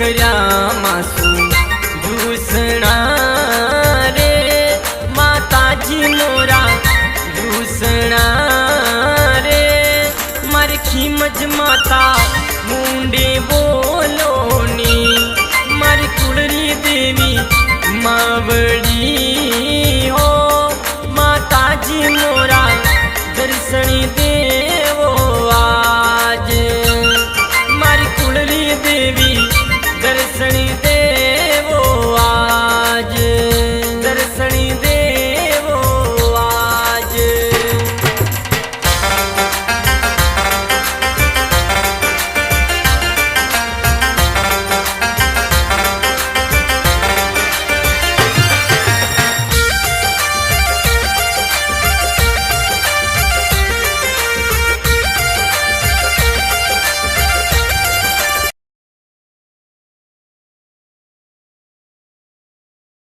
કર્યા માસુ જૂસણા રે માતાજી મોરા જૂસણા રે મારી ખીમજ માતા મુંડે બોલોની મારી કુળરી દેવી मावड़ी हो माताजी मोरा दर्शनी देवो आज मारी कुलरी देवी दर्शनी दे